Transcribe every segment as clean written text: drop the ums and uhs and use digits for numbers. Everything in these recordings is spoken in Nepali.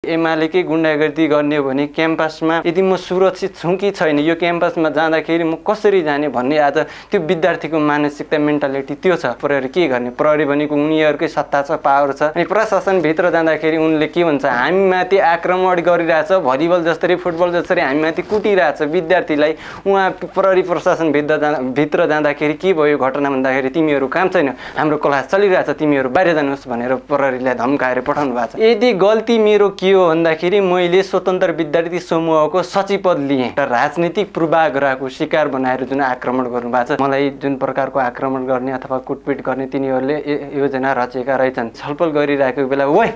एमालेकै गुन्डागर्दी गर्ने हो भने क्याम्पसमा यदि म सुरक्षित छु कि छैन, यो क्याम्पसमा जाँदाखेरि म कसरी जाने भन्ने आज त्यो विद्यार्थीको मानसिकता मेन्टालिटी त्यो छ। प्रहरी के गर्ने? प्रहरी भनेको उनीहरूकै सत्ता छ, पावर छ। अनि प्रशासनभित्र जाँदाखेरि उनले के भन्छ, हामीमाथि आक्रमण गरिरहेछ, भलिबल जस्तै फुटबल जस्तै हामीमाथि कुटिरहेछ विद्यार्थीलाई। उहाँ प्रहरी प्रशासनभित्र जाँदाखेरि के भयो घटना भन्दाखेरि तिमीहरू काम छैन, हाम्रो क्लास चलिरहेछ, तिमीहरू बाहिर जानुहोस् भनेर प्रहरीलाई धम्काएर पठाउनु भएको छ। यदि गल्ती मेरो के हो भन्दाखेरि मैले स्वतन्त्र विद्यार्थी समूहको सचिव पद लिएँ र राजनीतिक पूर्वाग्रहको शिकार बनाएर जुन आक्रमण गर्नुभएको छ, मलाई जुन प्रकारको आक्रमण गर्ने अथवा कुटपिट गर्ने तिनीहरूले योजना रचेका रहेछन्। छलफल गरिरहेको बेला ओए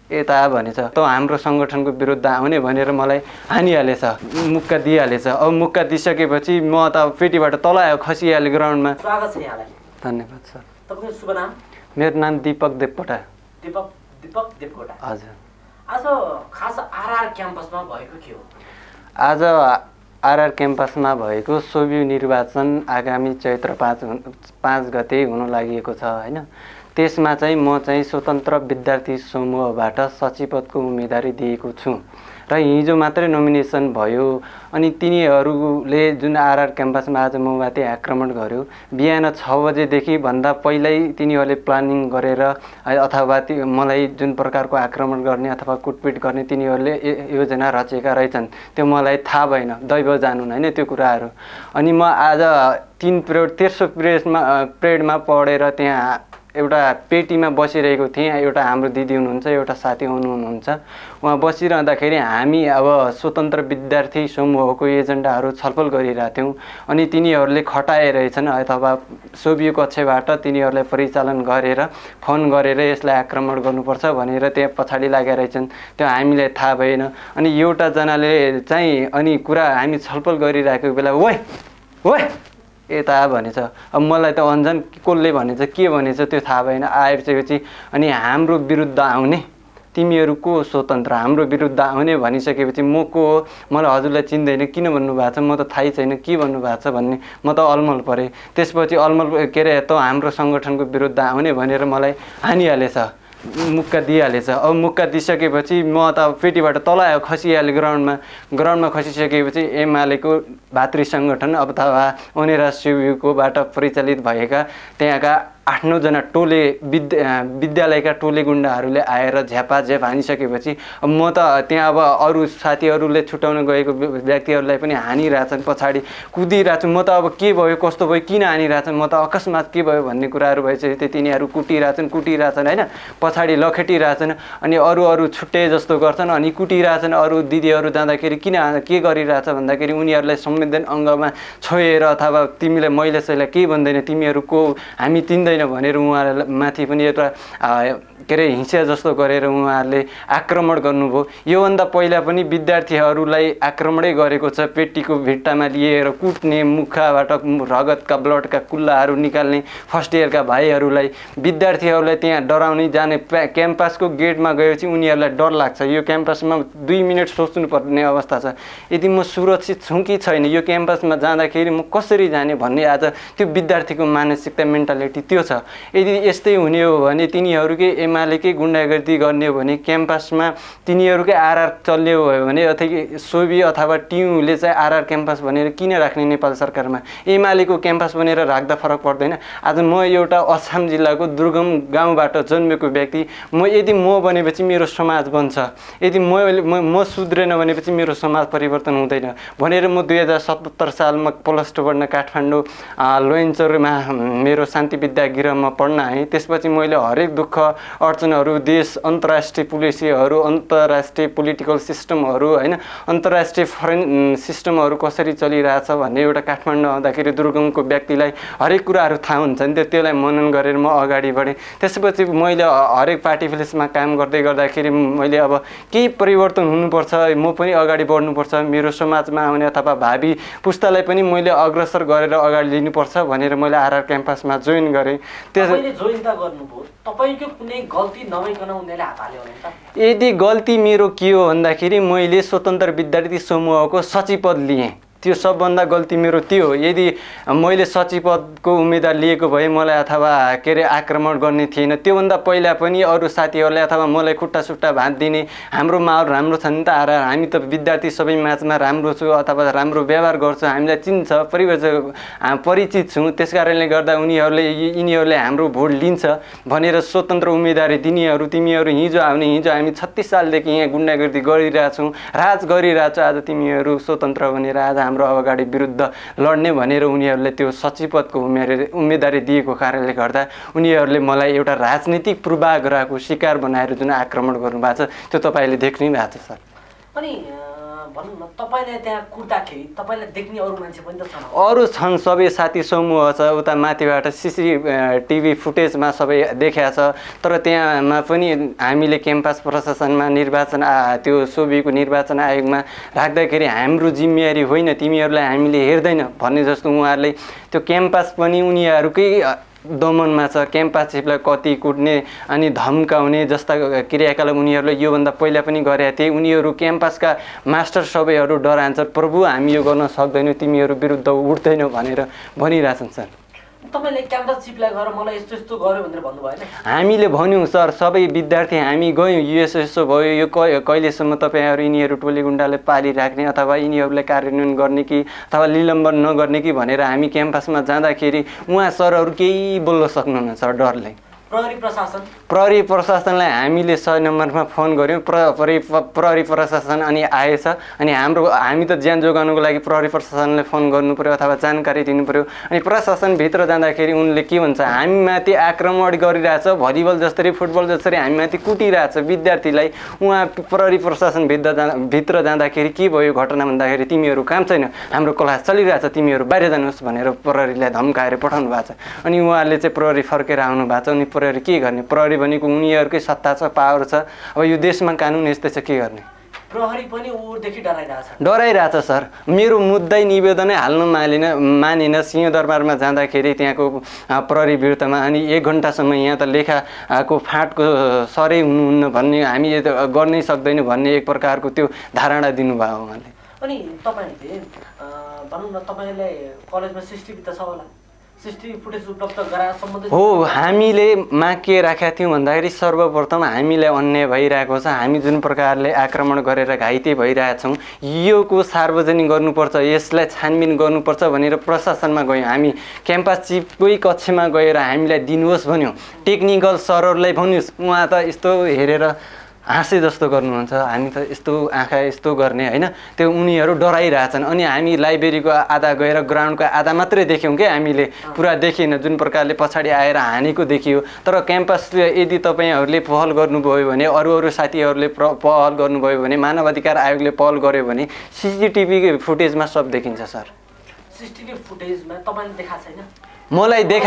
यता भनेछ त हाम्रो सङ्गठनको विरुद्ध आउने भनेर मलाई हानिहालेछ, मुक्का दिइहालेछ। अब मुक्का दिइसकेपछि म त पेटीबाट तल आयो, खसिहालेँ ग्राउन्डमा। स्वागत छ यहाँलाई। धन्यवाद सर। तपाईँको शुभ नाम? मेरो नाम दीपक देवकोटा। दीपक देवकोटा। हजुर। आज खास आरआर क्याम्पसमा भएको के हो? आज आरआर क्याम्पसमा भएको सोभि निर्वाचन आगामी चैत्र 5 गते हुन लागेको छ हैन। त्यसमा चाहिँ म चाहिँ स्वतन्त्र विद्यार्थी समूहबाट सचिव पदको उम्मेदवारी दिएको छु र हिजो मात्रै नोमिनेसन भयो। अनि तिनीहरूले जुन आरआर क्याम्पसमा आज ममाथि आक्रमण गर्यो, बिहान 6 बजेदेखि भन्दा पहिल्यै तिनीहरूले प्लानिङ गरेर अथवा मलाई जुन प्रकारको आक्रमण गर्ने अथवा कुटपिट गर्ने तिनीहरूले योजना रचेका रहेछन्। त्यो मलाई थाहा भएन, दैव जानुन् हैन त्यो कुराहरू। अनि म आज 3 पिरियड तेस्रो पिरियडमा पढेर त्यहाँ एउटा पेटीमा बसिरहेको थिएँ। एउटा हाम्रो दिदी हुनुहुन्छ, एउटा साथी हुनुहुन्छ। उहाँ बसिरहँदाखेरि हामी अब स्वतन्त्र विद्यार्थी समूहको एजेन्डाहरू छलफल गरिरहेका थियौँ। अनि तिनीहरूले खटाएरहेछन् अथवा सोभियो कक्षबाट तिनीहरूलाई परिचालन गरेर फोन गरेर यसलाई आक्रमण गर्नुपर्छ भनेर त्यहाँ पछाडि लागेका रहेछन्। त्यो हामीलाई थाहा भएन। अनि एउटा जनाले चाहिँ अनि कुरा हामी छलफल गरिरहेको बेला ओए यता भनेछ। अब मलाई त अन्जन कसले भनेछ के भनेछ त्यो थाहा भएन। आएपछि अनि हाम्रो विरुद्ध आउने, तिमीहरू को स्वतन्त्र, हाम्रो विरुद्ध आउने भनिसकेपछि म को हो, मलाई हजुरलाई चिन्दैन, किन भन्नुभएको छ, म त थाहै छैन के भन्नुभएको छ भन्ने म त अलमल परेँ। त्यसपछि अलमल के अरे त हाम्रो सङ्गठनको विरुद्ध आउने भनेर मलाई हानिहालेछ, मुक्का दिइहालेछ। अब मुक्का दिइसकेपछि म त पेटीबाट तल आयो, खसिहालेँ ग्राउन्डमा खसिसकेपछि एमालेको भातृ सङ्गठन अथवा ओनेरा शिवयुकोबाट परिचालित भएका त्यहाँका 8-9 जना टोले विद्यालयका टोले गुण्डाहरूले आएर झ्यापाझ्याप हानिसकेपछि अब म त त्यहाँ अब अरू साथीहरूले छुटाउन गएको व्यक्तिहरूलाई पनि हानिरहेछन्, पछाडि कुदिरहेछन्। म त अब के भयो कस्तो भयो किन हानिरहेछन्, म त अकस्मात के भयो भन्ने कुराहरू भइसकेपछि तिनीहरू कुटिरहेछन् हैन, पछाडि लखेटिरहेछन्। अनि अरू छुट्टै जस्तो गर्छन् अनि कुटिरहेछन्। अरू दिदीहरू जाँदाखेरि किन के गरिरहेछ भन्दाखेरि उनीहरूलाई संवेदन अङ्गमा छोएर अथवा तिमीलाई मैले सैलाई केही भन्दैन, तिमीहरूको हामी चिन्दैन भनेर उहाँहरूलाई माथि पनि एउटा के अरे हिंसा जस्तो गरेर उहाँहरूले आक्रमण गर्नुभयो। योभन्दा पहिला पनि विद्यार्थीहरूलाई आक्रमणै गरेको छ। पेटीको भिट्टामा लिएर कुट्ने, मुखबाट रगतका ब्लडका कुल्लाहरू निकाल्ने, फर्स्ट इयरका भाइहरूलाई विद्यार्थीहरूलाई त्यहाँ डराउने जाने। क्याम्पसको गेटमा गएपछि उनीहरूलाई डर लाग्छ। यो क्याम्पसमा 2 मिनट सोच्नुपर्ने अवस्था छ, यदि म सुरक्षित छु कि छैन, यो क्याम्पसमा जाँदाखेरि म कसरी जाने भन्ने आज त्यो विद्यार्थीको मानसिकता मेन्टालिटी त्यो छ। यदि यस्तै हुने हो भने तिनीहरूकै एमालेकै गुन्डागर्दी गर्ने हो भने क्याम्पसमा तिनीहरूकै आरआर चल्ने हो भने अथवा सोभि अथवा टियुले चाहिँ आरआर क्याम्पस भनेर किन राख्ने नेपाल सरकारमा? एमालेको क्याम्पस भनेर राख्दा फरक पर्दैन। आज म एउटा अछाम जिल्लाको दुर्गम गाउँबाट जन्मेको व्यक्ति, यदि म बनेपछि मेरो समाज बन्छ, यदि म सुध्रेन भनेपछि मेरो समाज परिवर्तन हुँदैन भनेर म 2077 सालमा +2 पढ्न काठमाडौँ लोयन्चरमा मेरो शान्ति विद्यागृहमा पढ्न आएँ। त्यसपछि मैले हरेक दुःख अडचनहरू, देश अन्तर्राष्ट्रिय पुलिसीहरू, अन्तर्राष्ट्रिय पोलिटिकल सिस्टमहरू हैन, अन्तर्राष्ट्रिय फरेन सिस्टमहरू कसरी चलिरहेछ भन्ने एउटा काठमाडौँ आउँदाखेरि दुर्गमको व्यक्तिलाई हरेक कुराहरू थाहा हुन्छ नि, त्यसलाई मनन गरेर म अगाडि बढेँ। त्यसपछि मैले हरेक पार्टी प्लेसमा काम गर्दाखेरि मैले अब केही परिवर्तन हुनुपर्छ, म पनि अगाडि बढ्नुपर्छ, मेरो समाजमा आउने अथवा भावी पुस्तालाई पनि मैले अग्रसर गरेर अगाडि लिनुपर्छ भनेर मैले आरआर क्याम्पसमा जोइन गरेँ। त्यसले जोइन त गर्नुभयो, तपाईको कुनै गल्ती नभइकन उनीहरूले हात हाल्यो भने त? यदि गल्ती मेरो के हो भन्दाखेरि मैले स्वतन्त्र विद्यार्थी समूहको सचिव पद लिएँ। त्यो सबभन्दा गल्ती मेरो त्यो हो। यदि मैले सचिव पदको उम्मेदवार लिएको भए मलाई अथवा के अरे आक्रमण गर्ने थिएन। त्योभन्दा पहिला पनि अरू साथीहरूले अथवा मलाई खुट्टा सुट्टा भाँचिदिने हाम्रो माहौल राम्रो छ नि त। हामी त विद्यार्थी सबै माझमा राम्रो छु अथवा राम्रो व्यवहार गर्छु, हामीलाई चिन्छ, परिचित छौँ। त्यस कारणले गर्दा यिनीहरूले हाम्रो भोट लिन्छ भनेर स्वतन्त्र उम्मेदवारी दिनेहरू तिमीहरू हिजो हामी 36 सालदेखि यहाँ गुन्डागर्दी गरिरहेछौँ, राज गरिरहेछौँ। आज तिमीहरू स्वतन्त्र भनेर आज हाम्रो अगाडि विरुद्ध लड्ने भनेर उनीहरूले त्यो सचिव पदको उम्मेदवारी दिएको कारणले गर्दा उनीहरूले मलाई एउटा राजनीतिक पूर्वाग्रहको शिकार बनाएर जुन आक्रमण गर्नुभएको छ त्यो तपाईँले देख्नै भएको छ सर। अनि भनौँ न तपाईँले त्यहाँ कुर्दाखेरि तपाईँलाई देख्ने अरू मान्छे पनि त छन्? अरू छन्, सबै साथी समूह छ। उता माथिबाट CCTV फुटेजमा सबै देखाएको छ। तर त्यहाँमा पनि हामीले क्याम्पस प्रशासनमा निर्वाचन त्यो सोभिको निर्वाचन आयोगमा राख्दाखेरि हाम्रो जिम्मेवारी होइन, तिमीहरूलाई हामीले हेर्दैन भन्ने जस्तो उहाँहरूले त्यो क्याम्पस पनि उनीहरूकै दमनमा छ। क्याम्पस चिफलाई कति कुट्ने अनि धम्काउने जस्ता क्रियाकलाप उनीहरूले योभन्दा पहिला पनि गरेका थिए। उनीहरू क्याम्पसका मास्टर सबैहरू डरान्छन्, प्रभु हामी यो गर्न सक्दैनौँ, तिमीहरू विरुद्ध उठ्दैनौँ भनेर भनिरहेछन् सर। तपाईँले क्याम्पस चिफलाई गएर मलाई यस्तो यस्तो गर्यो भनेर भन्नु भएन? हामीले भन्यौँ सर, सबै विद्यार्थी हामी गयौँ, यसो भयो, यो कहिलेसम्म तपाईँहरू यिनीहरू टोली गुन्डाले पालिराख्ने अथवा यिनीहरूलाई कार्यान्वयन गर्ने कि अथवा निलम्बन नगर्ने कि भनेर हामी क्याम्पसमा जाँदाखेरि उहाँ सरहरू केही बोल्न सक्नुहुन्न सर डरले। प्रहरी प्रशासनलाई हामीले 100 नम्बरमा फोन गऱ्यौँ, प्रहरी प्रशासन अनि आएछ। अनि हामी त ज्यान जोगाउनुको लागि प्रहरी प्रशासनलाई फोन गर्नु पर्यो अथवा जानकारी दिनु पर्यो। अनि प्रशासनभित्र जाँदाखेरि उनले के भन्छ, हामीमाथि आक्रमण गरिरहेछ, भलिबल जसरी फुटबल जसरी हामीमाथि कुटिरहेछ विद्यार्थीलाई। उहाँ प्रहरी प्रशासनभित्र जाँदाखेरि के भयो घटना भन्दाखेरि तिमीहरू काम छैन, हाम्रो क्लास चलिरहेछ, तिमीहरू बाहिर जानुहोस् भनेर प्रहरीलाई धम्काएर पठाउनु भएको छ। अनि उहाँले चाहिँ प्रहरी फर्केर आउनु भएको छ। अनि प्रहरी के गर्ने? प्रहरी भनेको उनीहरूकै सत्ता छ, पावर छ। अब यो देशमा कानुन यस्तै छ, के गर्ने? प्रहरी पनि उदेखि डराइरहेछ सर। मेरो मुद्दै निवेदनै हाल्नु मानेन। सिंहदरबारमा जाँदाखेरि त्यहाँको प्रहरी विरुद्धमा अनि 1 घन्टासम्म यहाँ त लेखाको फाँटको सरै हुनुहुन्न भन्ने, हामी गर्नै सक्दैनौँ भन्ने एक प्रकारको त्यो धारणा दिनुभयो उहाँले। अनि तपाईँले भनौँ न तपाईँलाई कलेजमा CCTV त छ होला, CCTV फुटेज उपलब्ध गराएर हो। हामीले माग के राखेका थियौँ भन्दाखेरि सर्वप्रथम हामीलाई अन्याय भइरहेको छ, हामी जुन प्रकारले आक्रमण गरेर घाइते भइरहेछौँ, योको सार्वजनिक गर्नुपर्छ, यसलाई छानबिन गर्नुपर्छ भनेर प्रशासनमा गयौँ। हामी क्याम्पस चिफकै कक्षमा गएर हामीलाई दिनुहोस् भन्यौँ, टेक्निकल सरहरूलाई भन्नुहोस्। उहाँ त यस्तो हेरेर हाँसे जस्तो गर्नुहुन्छ, हामी त यस्तो आँखा यस्तो गर्ने होइन, त्यो उनीहरू डराइरहेछन्। अनि हामी लाइब्रेरीको आधा गएर ग्राउन्डको आधा मात्रै देख्यौँ क्या, हामीले पुरा देखेन। जुन प्रकारले पछाडि आएर हानेको देखियो। तर क्याम्पसले यदि तपाईँहरूले पहल गर्नुभयो भने, अरू साथीहरूले पहल गर्नुभयो भने, मानवाधिकार आयोगले पहल गर्यो भने CCTV फुटेजमा सब देखिन्छ सर। CCTV फुटेजमा तपाईँले देखाएको छैन? मलाई त्यो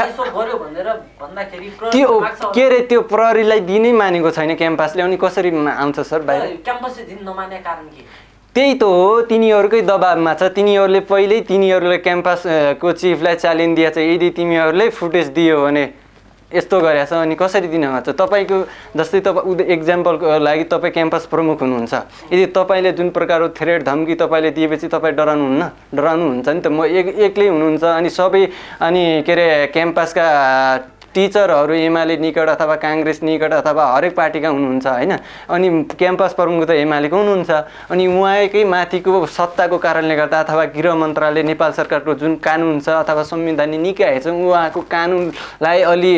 के अरे त्यो प्रहरीलाई दिनै मानेको छैन क्याम्पसले। अनि कसरी आउँछ सर बाहिर? क्याम्पसले दिन नमाने कारण के? त्यही त हो, तिनीहरूकै दबाबमा छ। तिनीहरूले पहिल्यै तिनीहरूले क्याम्पसको चिफलाई च्यालेन्ज दिएछ, यदि तिमीहरूले फुटेज दियो भने यस्तो गरेछ। अनि कसरी दिन मान्छ? तपाईँको जस्तै तपाईँ एक्जाम्पलको लागि तपाईँ क्याम्पस प्रमुख हुनुहुन्छ, यदि तपाईँले जुन प्रकारको थ्रेट धम्की तपाईँले दिएपछि तपाईँ डराउनुहुन्छ नि त। म एक्लै हुनुहुन्छ अनि सबै अनि के अरे क्याम्पसका टिचरहरू एमाले निकट अथवा काङ्ग्रेस निकट अथवा हरेक पार्टीका हुनुहुन्छ होइन। अनि क्याम्पस प्रमुख त एमालेको हुनुहुन्छ। अनि उहाँकै माथिको सत्ताको कारणले गर्दा अथवा गृह मन्त्रालय नेपाल सरकारको जुन कानुन छ अथवा संवैधानिक निकाय छ, उहाँको कानुनलाई अलि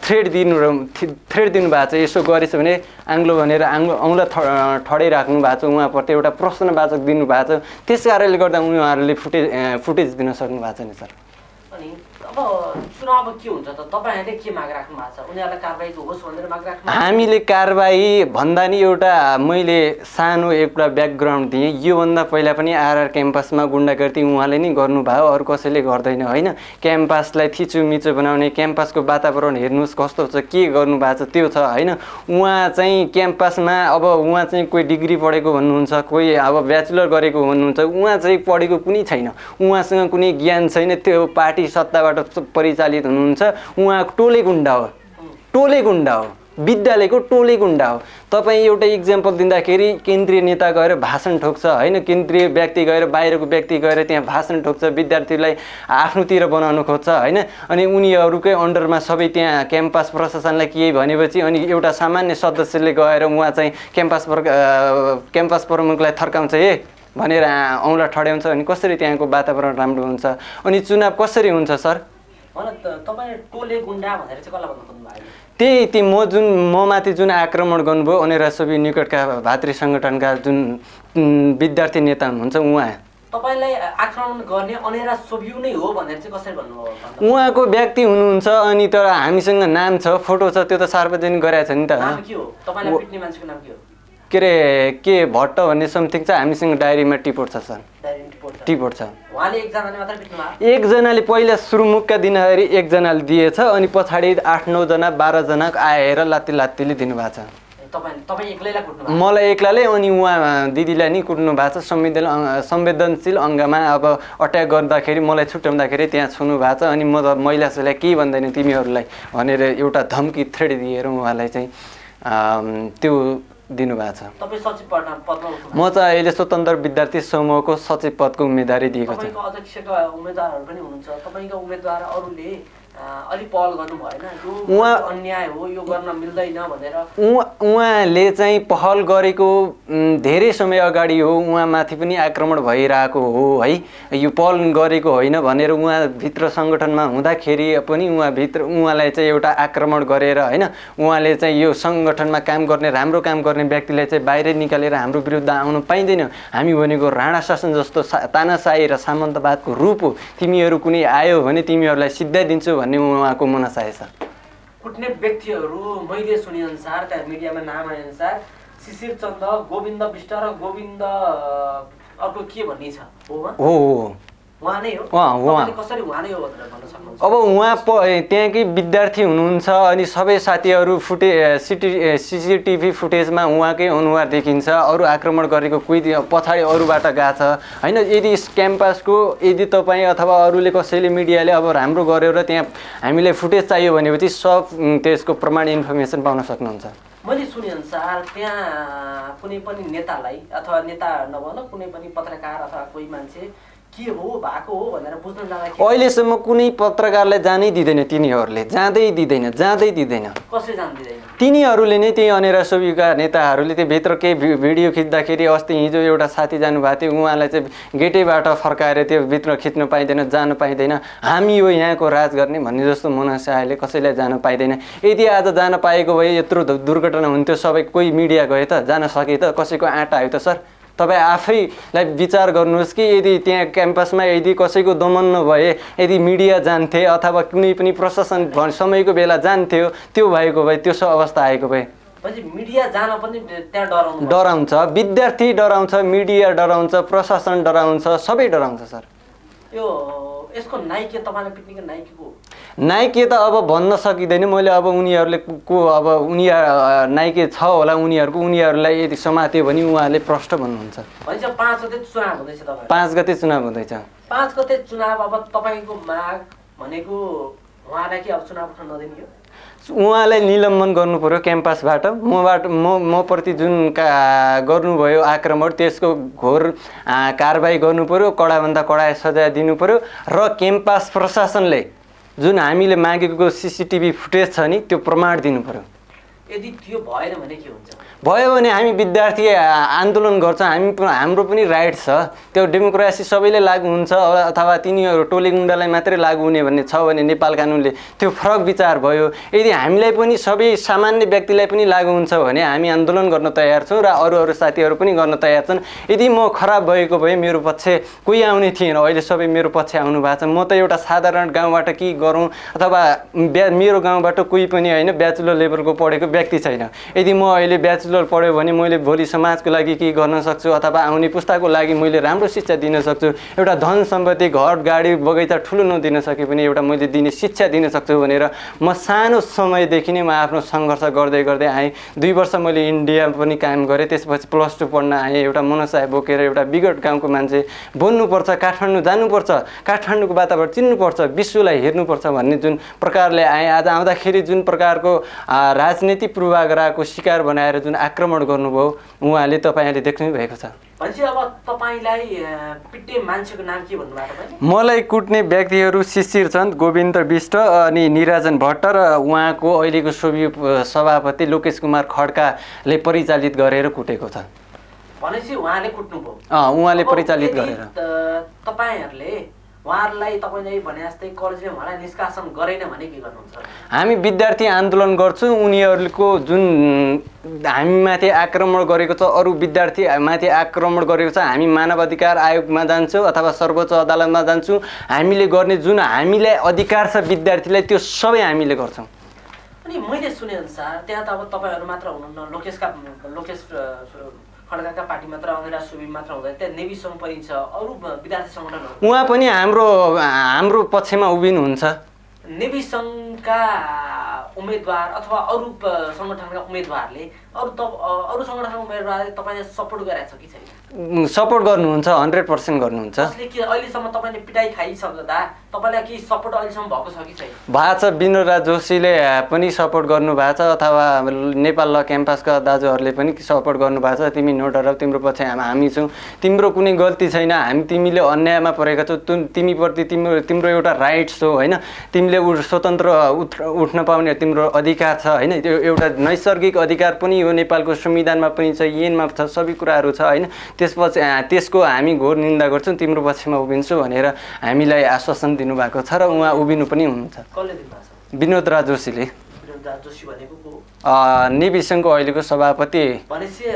थ्रेट दिनुभएको छ। यसो गरेछ भने आङ्लो भनेर औँला ठडाइराख्नु भएको छ, उहाँप्रति एउटा प्रश्नवाचक दिनुभएको छ। त्यस कारणले गर्दा उहाँहरूले फुटेज दिन सक्नु भएको छैन सर। अनि अब चुनाव के हुन्छ त? तपाईँहरूले के माग राख्नु भएको छ? उनीहरूलाई कारबाही होस् भनेर माग राख्नु? हामीले कारबाही भन्दा नि एउटा मैले सानो एउटा ब्याकग्राउन्ड दिएँ। योभन्दा पहिला पनि आरआर क्याम्पसमा गुन्डागर्दी उहाँले नै गर्नुभयो, अरू कसैले गर्दैन होइन। क्याम्पसलाई थिचोमिचो बनाउने, क्याम्पसको वातावरण हेर्नुहोस् कस्तो छ, के गर्नुभएको छ त्यो छ होइन। उहाँ चाहिँ क्याम्पसमा अब उहाँ चाहिँ कोही डिग्री पढेको भन्नुहुन्छ, कोही अब ब्याचलर गरेको भन्नुहुन्छ, उहाँ चाहिँ पढेको कुनै छैन, उहाँसँग कुनै ज्ञान छैन। त्यो पार्टी सत्ताबाट परिचालित हुनुहुन्छ, उहाँ टोले गुन्डा हो। विद्यालयको टोले गुन्डा हो। तपाईँ एउटा इक्जाम्पल दिँदाखेरि केन्द्रीय नेता गएर भाषण ठोक्छ होइन, केन्द्रीय व्यक्ति गएर बाहिरको व्यक्ति गएर त्यहाँ भाषण ठोक्छ, विद्यार्थीलाई आफ्नोतिर बनाउनु खोज्छ होइन, अनि उनीहरूकै अन्डरमा सबै त्यहाँ क्याम्पस प्रशासनलाई केही भनेपछि अनि एउटा सामान्य सदस्यले गएर उहाँ चाहिँ क्याम्पस प्रमुखलाई थर्काउँछ ए भनेर औँला ठड्याउँछ। अनि कसरी त्यहाँको वातावरण राम्रो हुन्छ? अनि चुनाव कसरी हुन्छ सर? तपाईले टोले गुन्डा भनेर चाहिँ कसलाई भन्नु खोज्नुभयो? त्यही ममाथि जुन आक्रमण गर्नुभयो अनेरा सोभि निकटका भातृ सङ्गठनका जुन विद्यार्थी नेता हुनुहुन्छ उहाँ। तपाईलाई आक्रमण गर्ने अनेरा सोभि नै हो भनेर चाहिँ कसरी भन्नुभयो? उहाँको व्यक्ति हुनुहुन्छ अनि तर हामीसँग नाम छ, फोटो छ, त्यो त सार्वजनिक गराएको छ नि त। नाम के हो? तपाईलाई पिट्ने मान्छेको नाम के हो? के अरे के भट्ट भन्ने समथिङ छ, हामीसँग डायरीमा टिपोट छ सर, टिपोट छ। उहाँले एकजनाले मात्र पिट्नुभयो? एकजनाले पहिला सुरुमुखका दिनखेरि एकजनाले दिएछ अनि पछाडि 8-9 जना 12 जना आएर लात्तीले दिनुभएको छ। तपाईँ एक्लैलाई कुट्नुभयो? मलाई एक्लाले अनि उहाँ दिदीलाई नि कुट्नु भएको छ। संवेदनशील अङ्गमा अब अट्याक गर्दाखेरि मलाई छुट्याउँदाखेरि त्यहाँ छुनु भएको छ। अनि म त महिलालाई केही भन्दैन तिमीहरूलाई भनेर एउटा धम्की थ्रेड दिएर उहाँलाई चाहिँ त्यो दिनुभएको छ। तपाईँ सचिव पदमा उठ्नु? म चाहिँ अहिले स्वतन्त्र विद्यार्थी समूहको सचिव पदको उम्मेदवारी दिएको छु। तपाईँको अध्यक्षका उम्मेदवारहरू पनि हुनुहुन्छ, तपाईँको उम्मेदवार अरूले अलि पहल गर्नु भएन? यो अन्याय हो, यो गर्न मिल्दैन भनेर उहाँले चाहिँ पहल गरेको धेरै समय अगाडि हो, उहाँमाथि पनि आक्रमण भइरहेको हो है, यो पहल गरेको होइन भनेर उहाँभित्र सङ्गठनमा हुँदाखेरि पनि उहाँलाई चाहिँ एउटा आक्रमण गरेर होइन, उहाँले चाहिँ यो सङ्गठनमा काम गर्ने राम्रो काम गर्ने व्यक्तिलाई चाहिँ बाहिर निकालेर हाम्रो विरुद्ध आउनु पाइँदैन। हामी भनेको राणा शासन जस्तो तानाशाही र सामन्तवादको रूप हो, तिमीहरू कुनै आयो भने तिमीहरूलाई सिद्धाइदिन्छु भन्ने उहाँको मनसाय छ। कुट्ने व्यक्तिहरू मैले सुनेअनुसार त्यहाँ मिडियामा नाम आएअनुसार शिशिर चन्द, गोविन्द विष्ट र गोविन्द अर्को के भन्ने छ हो उहाँ नै हो? कसरी उहाँ नै हो भनेर भन्न सक्नुहुन्छ? अब उहाँ त्यहाँकै विद्यार्थी हुनुहुन्छ अनि सबै साथीहरू सिसिटिभी फुटेजमा उहाँकै अनुहार देखिन्छ। अरू आक्रमण गरेको कोही पछाडि अरूबाट गएको छ होइन। यदि क्याम्पसको यदि तपाईँ अथवा अरूले कसैले मिडियाले अब राम्रो गर्यो र त्यहाँ हामीलाई फुटेज चाहियो भनेपछि सब त्यसको प्रमाण इन्फर्मेसन पाउन सक्नुहुन्छ। मैले सुनेअनुसार त्यहाँ कुनै पनि नेतालाई अथवा नेता नभन कुनै पनि पत्रकार अथवा कोही मान्छे के हो भएको हो भनेर बुझ्न जाँदाखेरि अहिलेसम्म कुनै पत्रकारलाई जानै दिँदैन, तिनीहरूले जाँदै दिँदैन। कसले जान दिँदैन? तिनीहरूले नै त्यही अनेरा सोभिका नेताहरूले त्यो भित्र केही भिडियो खिच्दाखेरि अस्ति हिजो एउटा साथी जानुभएको थियो, उहाँलाई चाहिँ गेटैबाट फर्काएर त्यो भित्र खिच्नु पाइँदैन, जानु पाइँदैन, हामी हो यहाँको राज गर्ने भन्ने जस्तो मनसायले कसैलाई जानु पाइँदैन। यदि आज जान पाएको भए यत्रो दुर्घटना हुन्थ्यो, सबै कोही मिडिया गए त जान सके त? कसैको आँटा आयो त सर? तपाईँ आफैलाई विचार गर्नुहोस् कि यदि त्यहाँ क्याम्पसमा यदि कसैको दमन नभए यदि मिडिया जान्थे अथवा कुनै पनि प्रशासन समयको बेला जान्थ्यो, त्यो भएको भए त्यो अवस्था आएको भए मिडिया जान पनि त्यहाँ डराउँछ, विद्यार्थी डराउँछ, मिडिया डराउँछ, प्रशासन डराउँछ, सबै डराउँछ सर। यसको नायक तपाईले पिट्नेको नायक को? नायक त अब भन्न सकिँदैन मैले। अब उनीहरूले को अब नायक छ होला उनीहरूलाई यदि समात्यो भने उहाँले प्रष्ट भन्नुहुन्छ। भन्छ 5 गते चुनाव हुँदैछ तपाईँ? 5 गते चुनाव हुँदैछ। 5 गते चुनाव अब तपाईँको माग भनेको उहाँलाई कि अब चुनाव उठ्न नदिने हो? उहाँलाई निलम्बन गर्नु पर्यो क्याम्पसबाट। म प्रति जुन गर्नुभयो आक्रमण त्यसको घोर कारबाही गर्नु पर्यो, कडाभन्दा कडा सजाय दिनु पर्यो र क्याम्पस प्रशासनले जुन हामीले मागेको सिसिटिभी फुटेज छ नि त्यो प्रमाण दिनु पर्यो। यदि त्यो भएन भने के हुन्छ? भयो भने हामी विद्यार्थी आन्दोलन गर्छौँ, हाम्रो पनि राइट छ। त्यो डेमोक्रेसी सबैले लागू हुन्छ अथवा तिनीहरू टोले गुन्डालाई मात्रै लागू हुने भन्ने छ भने नेपाल कानुनले त्यो फरक विचार भयो। यदि हामीलाई पनि सबै सामान्य व्यक्तिलाई पनि लागू हुन्छ भने हामी आन्दोलन गर्न तयार छौँ र अरू साथीहरू पनि गर्न तयार छन्। यदि म खराब भएको भए मेरो पक्ष कोही आउने थिएन, अहिले सबै मेरो पक्ष आउनु भएको छ। म त एउटा साधारण गाउँबाट के गरौँ अथवा मेरो गाउँबाट कोही पनि होइन ब्याचलर लेभलको पढेको व्यक्ति छैन। यदि म अहिले ब्याचलर ब्याचलर पढ्यो भने मैले भोलि समाजको लागि के गर्न सक्छु अथवा आउने पुस्ताको लागि मैले राम्रो शिक्षा दिन सक्छु। एउटा धन सम्पत्ति घर गाडी बगैँचा ठुलो नदिन सके पनि एउटा मैले दिने शिक्षा दिन सक्छु भनेर म सानो समयदेखि नै म आफ्नो सङ्घर्ष गर्दै गर्दै आएँ। 2 वर्ष मैले इन्डिया पनि काम गरेँ। त्यसपछि +2 पढ्न आएँ। एउटा मनसाय बोकेर एउटा विगत गाउँको मान्छे बोल्नुपर्छ, काठमाडौँ जानुपर्छ, काठमाडौँको वातावरण चिन्नुपर्छ, विश्वलाई हेर्नुपर्छ भन्ने जुन प्रकारले आएँ। आज आउँदाखेरि जुन प्रकारको राजनीति पूर्वाग्रहको शिकार बनाएर जुन आक्रमण गर्नुभयो उहाँले तपाईँले देख्नु भएको छ। भनेपछि अब तपाईँलाई पिट्ने मान्छेको नाम के भन्नुभयो तपाईले? मलाई कुट्ने व्यक्तिहरू शिशिर चन्द, गोविन्द विष्ट अनि निराजन भट्ट र उहाँको अहिलेको सोभि सभापति लोकेश कुमार खड्काले परिचालित गरेर कुटेको छ। भनेपछि उहाँले कुट्नुभयो? उहाँले परिचालित गरेर। तपाईहरुले उहाँहरुलाई तपाईले भने जस्तै कलेजले उहाँलाई निष्कासन गरेन भने के गर्नुहुन्छ? हामी विद्यार्थी आन्दोलन गर्छौँ। उनीहरूको जुन हामीमाथि आक्रमण गरेको छ, अरू विद्यार्थी माथि आक्रमण गरेको छ, हामी मानव अधिकार आयोगमा जान्छौँ अथवा सर्वोच्च अदालतमा जान्छौँ। हामीले गर्ने जुन हामीलाई अधिकार छ विद्यार्थीलाई त्यो सबै हामीले गर्छौँ। अनि मैले सुने अनुसार त्यहाँ त अब तपाईहरु मात्र हुनुहुन्न, लोकेश खड्काका पार्टी मात्र, अङ्ग्रेज सुबी मात्र हुँदैन, त्यहाँ नेभी सङ्घ पनि छ, अरू विद्यार्थी सङ्गठनहरू उहाँ पनि हाम्रो पक्षमा उभिनुहुन्छ। नेभी सङ्घका उम्मेदवार अथवा अरू सङ्गठनका उम्मेदवारले अरू सङ्गठनका उम्मेदवारले तपाईँले सपोर्ट गरेको छ कि छैन? सपोर्ट गर्नुहुन्छ, 100% गर्नुहुन्छ। जसले कि अहिलेसम्म तपाईँले पिटाइ खाइसक्दा तपाईँलाई के सपोर्ट अहिलेसम्म भएको छ कि छैन? भएको छ। विनोद जोशीले पनि सपोर्ट गर्नुभएको छ अथवा नेपाल ल क्याम्पसका दाजुहरूले पनि सपोर्ट गर्नुभएको छ। तिमी नडराऊ, तिम्रो पछि हामी छौँ, तिम्रो कुनै गल्ती छैन, हामी तिमीले अन्यायमा परेका छौ, तिमीप्रति तिम्रो एउटा राइट्स हो होइन, तिमीले स्वतन्त्र उठ्न पाउने तिम्रो अधिकार छ होइन, त्यो एउटा नैसर्गिक अधिकार पनि हो, नेपालको संविधानमा पनि छ, ऐनमा छ, सबै कुराहरू छ होइन। त्यसपछि त्यसको हामी घोर निन्दा गर्छौँ, तिम्रो पक्षमा उभिन्छु भनेर हामीलाई आश्वासन दिनुभएको छ र उहाँ उभिनु पनि हुनुहुन्छ। विनोद जोशीले। जोशी भनेको को? नेभी सङ्घको अहिलेको सभापति। भनेपछि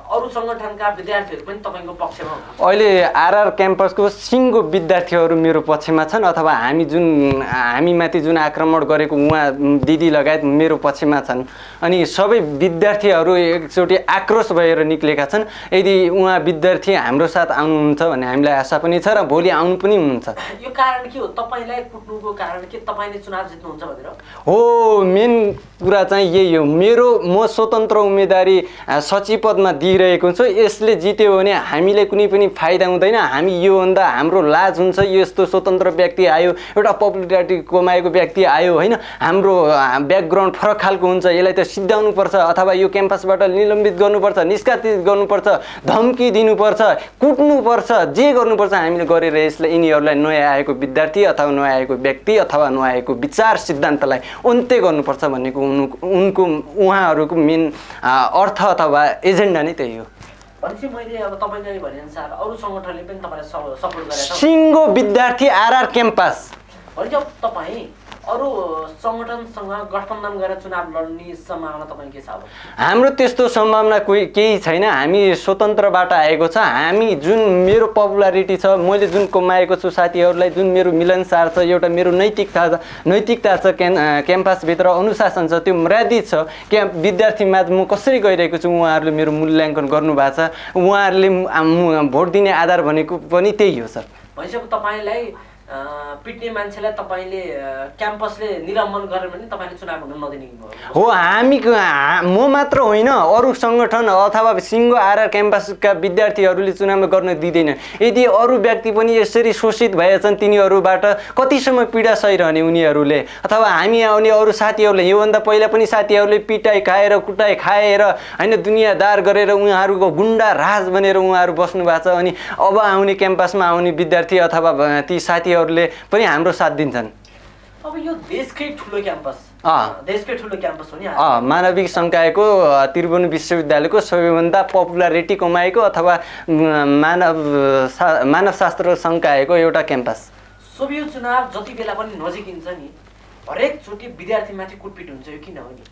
अरू सङ्गठनका विद्यार्थीहरू पनि तपाईँको पक्षमा हुनुहुन्छ? अहिले आरआर क्याम्पसको सिङ्गो विद्यार्थीहरू मेरो पक्षमा छन् अथवा हामीमाथि जुन आक्रमण गरेको उहाँ दिदी लगायत मेरो पक्षमा छन्। अनि सबै विद्यार्थीहरू एकचोटि आक्रोश भएर निक्लेका छन्। यदि उहाँ विद्यार्थी हाम्रो साथ आउनुहुन्छ भन्ने हामीलाई आशा पनि छ र भोलि आउनु पनि हुनुहुन्छ। यो कारण के हो? तपाईँलाई कुट्नुको कारण के? तपाईँले चुनाव जित्नुहुन्छ भनेर हो? मेन कुरा चाहिँ यही हो। म स्वतन्त्र उम्मेदवारी सचिव पदमा दिइरहेको छु। यसले जित्यो भने हामीलाई कुनै पनि फाइदा हुँदैन। हामी योभन्दा हाम्रो लाज हुन्छ। यस्तो स्वतन्त्र व्यक्ति आयो, एउटा पपुलारिटी कमाएको व्यक्ति आयो होइन, हाम्रो ब्याकग्राउन्ड फरक खालको हुन्छ, यसलाई त सिद्धाउनुपर्छ अथवा यो क्याम्पसबाट निलम्बित गर्नुपर्छ, निष्कासित गर्नुपर्छ, धम्की दिनुपर्छ, कुट्नुपर्छ, जे गर्नुपर्छ हामीले गरेर यसलाई यिनीहरूलाई नयाँ आएको विद्यार्थी अथवा नयाँ आएको व्यक्ति अथवा नयाँ आएको विचार सिद्धान्तलाई अन्त्य गर्नुपर्छ भन्नेको उहाँहरूको मेन अर्थ अथवा एजेन्डा नै त्यही हो। भनेपछि मैले अब तपाईँले भनेअनुसार अरू सङ्गठनले पनि तपाईँलाई सपोर्ट गरेको छ? सिङ्गो विद्यार्थी आरआर क्याम्पस। भनेपछि अब तपाईँ अरू सङ्गठनसँग गठबन्धन गरेर चुनाव लड्ने सम्भावना तपाईँ के छ? अब हाम्रो त्यस्तो सम्भावना केही छैन। हामी स्वतन्त्रबाट आएको छ। हामी जुन मेरो पपुलारिटी छ, मैले जुन कमाएको छु, साथीहरूलाई जुन मेरो मिलनसार छ, एउटा मेरो नैतिकता छ, क्याम्पसभित्र अनुशासन छ, त्यो मर्यादित छ। विद्यार्थीमा म कसरी गइरहेको छु उहाँहरूले मेरो मूल्याङ्कन गर्नुभएको छ। उहाँहरूले भोट दिने आधार भनेको पनि त्यही हो सर। भनेपछि अब तपाईँलाई पिट्ने मान्छेलाई तपाईँले क्याम्पसले निलम्बन गर्यो भने तपाईँले चुनाव हुन नदिने हो? म मात्र होइन, अरू सङ्गठन अथवा सिङ्गो आरआर क्याम्पसका विद्यार्थीहरूले चुनावमा गर्न दिँदैन। यदि अरू व्यक्ति पनि यसरी शोषित भएछन्, तिनीहरूबाट कतिसम्म पीडा सहिरहने उनीहरूले अथवा हामी आउने अरू साथीहरूले? योभन्दा पहिला पनि साथीहरूले पिटाइ खाएर कुटाइ खाएर होइन, दुनियाँदार गरेर उहाँहरूको गुन्डा राज बनेर उहाँहरू बस्नु भएको छ। अनि अब आउने क्याम्पसमा आउने विद्यार्थी अथवा ती साथी पनि हाम्रो साथ दिन्छन्। अब यो देशकै ठुलो क्याम्पस, देशकै ठुलो क्याम्पस हो नि। मानविक संकायको त्रिभुवन विश्वविद्यालयको सबैभन्दा पपुलारिटी कमाएको अथवा मानवशास्त्र संकायको एउटा क्याम्पस। सोभियो चुनाव जति बेला पनि नजिकिन्छ नि, हरेक चोटि विद्यार्थीमाथि कुटपिट हुन्छ, यो किन हो नि?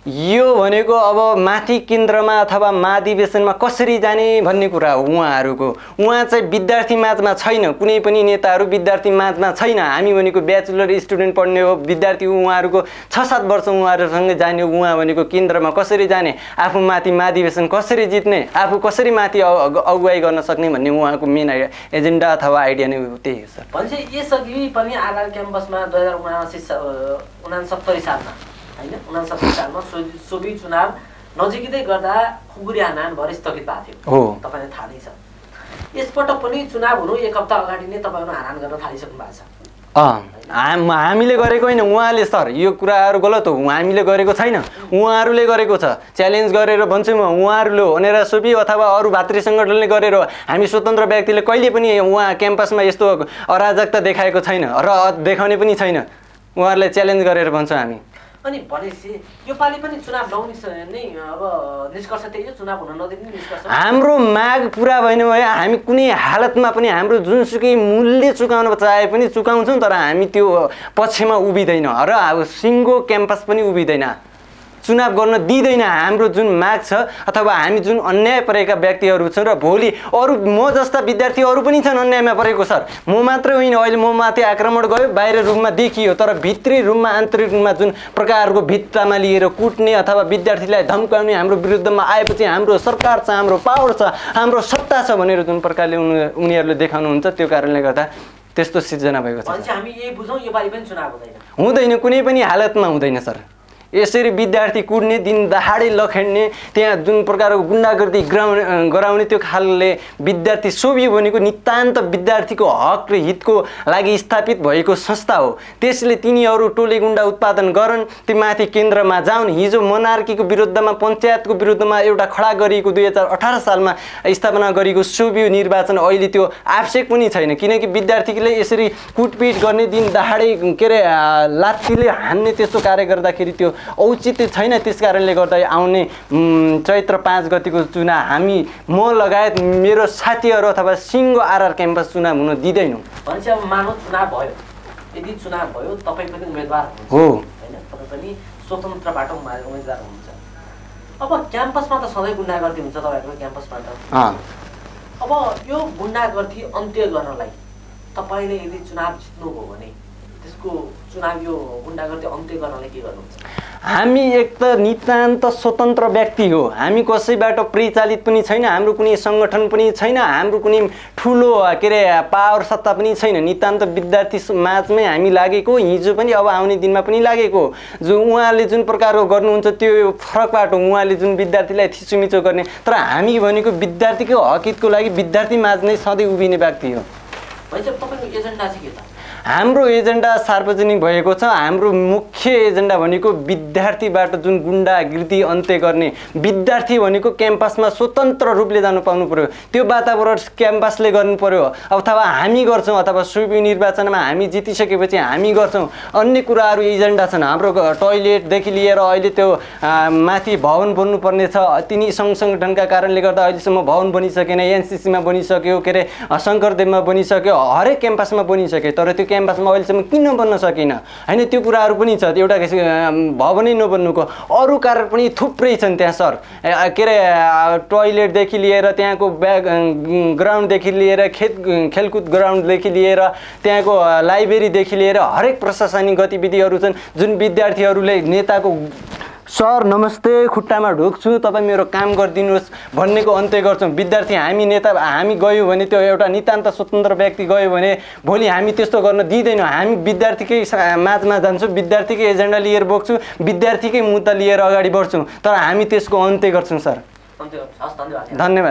यो भनेको अब माथि केन्द्रमा अथवा महाधिवेशनमा कसरी जाने भन्ने कुरा हो उहाँहरूको। उहाँ चाहिँ विद्यार्थी माझमा छैन, कुनै पनि नेताहरू विद्यार्थी माझमा छैन। हामी भनेको ब्याचलर स्टुडेन्ट पढ्ने हो, विद्यार्थी उहाँहरूको 6-7 वर्ष उहाँहरूसँग जाने हो। उहाँ भनेको केन्द्रमा कसरी जाने, आफू माथि महाधिवेशन कसरी जित्ने, आफू कसरी माथि अगुवाई गर्न सक्ने भन्ने उहाँको मेन एजेन्डा अथवा आइडिया नै त्यही हो सर। भनेपछि यसअघि पनि आरआर क्याम्पसमा 2069 सालमा हैन 69 सालमा सोभि चुनाव नजिकै गर्दा खुकुरी आनान भएर स्थगित भएको थियो हो, तपाईलाई थाहा नै छ। यसपटक पनि चुनाव हुनु एक हप्ता अगाडि नै तपाईहरु आनान गर्न थालिसक्नु भएको छ। हामीले गरेको होइन उहाँले सर, यो कुराहरू गलत हो, हामीले गरेको छैन, उहाँहरूले गरेको छ। च्यालेन्ज गरेर भन्छु म, उहाँहरूले भनेर सोभि अथवा अरू भातृ सङ्गठनले गरेर हामी स्वतन्त्र व्यक्तिले कहिले पनि उहाँ क्याम्पसमा यस्तो अराजकता देखाएको छैन र देखाउने पनि छैन। उहाँहरूलाई च्यालेन्ज गरेर भन्छौँ हामी। अनि भनेपछि यो पालि पनि चुनाव नहुने नै अब निष्कर्ष त्यही हो, चुनाव हुन नदिने निष्कर्ष। हाम्रो माग पुरा भएन भए हामी कुनै हालतमा पनि हाम्रो जुनसुकै मूल्य चुकाउन चाहे पनि चुकाउँछौँ, तर हामी त्यो पक्षमा उभिँदैन र अब सिङ्गो क्याम्पस पनि उभिँदैन, चुनाव गर्न दिँदैन। हाम्रो जुन माग छ अथवा हामी जुन अन्याय परेका व्यक्तिहरू छौँ र भोलि अरू म जस्ता विद्यार्थी अरू पनि छन् अन्यायमा परेको सर, म मात्रै होइन। अहिले म माथि आक्रमण गयो, बाहिर रुममा देखियो, तर भित्री रुममा आन्तरिक रुममा जुन प्रकारको भित्तामा लिएर कुट्ने अथवा विद्यार्थीलाई धम्काउने, हाम्रो विरुद्धमा आएपछि हाम्रो सरकार छ, हाम्रो पावर छ, हाम्रो सत्ता छ भनेर जुन प्रकारले उनीहरूले देखाउनुहुन्छ, त्यो कारणले गर्दा त्यस्तो सिर्जना भएको छ। हामी यही बुझौँ यो पालि पनि चुनाव हुँदैन, कुनै पनि हालतमा हुँदैन सर। यसरी विद्यार्थी कुट्ने, दिन दहाडे लखेड्ने, त्यहाँ जुन प्रकारको गुन्डागर्दी गराउने त्यो खालले विद्यार्थी सोभि भनेको नितान्त विद्यार्थीको हक र हितको लागि स्थापित भएको संस्था हो। त्यसले तिनीहरू टोले गुन्डा उत्पादन गरन्, ती माथि केन्द्रमा जाउन्। हिजो मोनार्कीको विरुद्धमा, पञ्चायतको विरुद्धमा एउटा खडा गरिएको 2018 सालमा स्थापना गरिएको सोभि निर्वाचन अहिले त्यो आवश्यक पनि छैन, किनकि विद्यार्थीले यसरी कुटपिट गर्ने, दिन दहाडे के अरे लात्तीले हान्ने त्यस्तो कार्य गर्दाखेरि त्यो औचित्य छैन। त्यस कारणले गर्दा आउने चैत्र 5 गतिको चुनाव हामी म लगायत मेरो साथीहरू अथवा सिङ्गो आरआर क्याम्पस चुनाव हुन दिँदैनौँ। भनेपछि अब मानव चुनाव भयो, यदि चुनाव भयो तपाईँ पनि उम्मेदवार हो हैन, तपाईँ पनि स्वतन्त्रबाट उम्मेदवार हुनुहुन्छ। अब क्याम्पसमा त सधैँ गुन्डागर्दी हुन्छ तपाईँहरूको क्याम्पसमा त। अब यो गुन्डागर्दी अन्त्य गर्नलाई तपाईँले यदि चुनाव जित्नुभयो भने त्यसको चुनाव यो गुन्डागर्दी अन्त्य गर्नलाई के गर्नुहुन्छ? हामी एक त नितान्त स्वतन्त्र व्यक्ति हो, हामी कसैबाट परिचालित पनि छैन, हाम्रो कुनै सङ्गठन पनि छैन, हाम्रो कुनै ठुलो के अरे पावर सत्ता पनि छैन। नितान्त विद्यार्थी माझमै हामी लागेको, हिजो पनि अब आउने दिनमा पनि लागेको। जो उहाँले जुन प्रकारको गर्नुहुन्छ त्यो फरक बाटो, उहाँले जुन विद्यार्थीलाई थिचोमिचो गर्ने, तर हामी भनेको विद्यार्थीको हकितको लागि विद्यार्थी माझ नै सधैँ उभिने व्यक्ति हो। तपाईँको एजेन्डा चाहिँ के त? हाम्रो एजेन्डा सार्वजनिक भएको छ। हाम्रो मुख्य एजेन्डा भनेको विद्यार्थीबाट जुन गुन्डागिर्दी अन्त्य गर्ने, विद्यार्थी भनेको क्याम्पसमा स्वतन्त्र रूपले जानु पाउनु पर्यो, त्यो वातावरण क्याम्पसले गर्नु पर्यो, अथवा हामी गर्छौँ, अथवा सोभि निर्वाचनमा हामी जितिसकेपछि हामी गर्छौँ। अन्य कुराहरू एजेन्डा छन्, हाम्रो टोयलेटदेखि लिएर अहिले त्यो माथि भवन बन्नुपर्ने छ, तिनी सङ्घ सङ्गठनका कारणले गर्दा अहिलेसम्म भवन बनिसकेन, एनसिसीमा बनिसक्यो, के अरे शङ्करदेवमा बनिसक्यो, हरेक क्याम्पसमा बनिसक्यो, तर त्यो क्याम्पसमा अहिलेसम्म किन बन्न सकिन हैन, त्यो कुराहरू पनि छ। एउटा भवनै नबन्नुको अरू कारण पनि थुप्रै छन् त्यहाँ सर, के अरे टोयलेटदेखि लिएर त्यहाँको ग्राउन्डदेखि लिएर खेलकुद ग्राउन्डदेखि लिएर त्यहाँको लाइब्रेरीदेखि लिएर हरेक प्रशासनिक गतिविधिहरू छन् जुन विद्यार्थीहरूले नेताको सर नमस्ते खुट्टामा ढोक्छु तपाईँ मेरो काम गरिदिनुहोस् भन्नेको अन्त्य गर्छौँ। विद्यार्थी हामी नेता हामी गयौँ भने त्यो एउटा नितान्त स्वतन्त्र व्यक्ति गयो भने भोलि हामी त्यस्तो गर्न दिँदैनौँ। हामी विद्यार्थीकै माझमा जान्छौँ, विद्यार्थीकै एजेन्डा लिएर बोक्छौँ, विद्यार्थीकै मुद्दा लिएर अगाडि बढ्छौँ, तर हामी त्यसको अन्त्य गर्छौँ सर। धन्यवाद। धन्यवाद।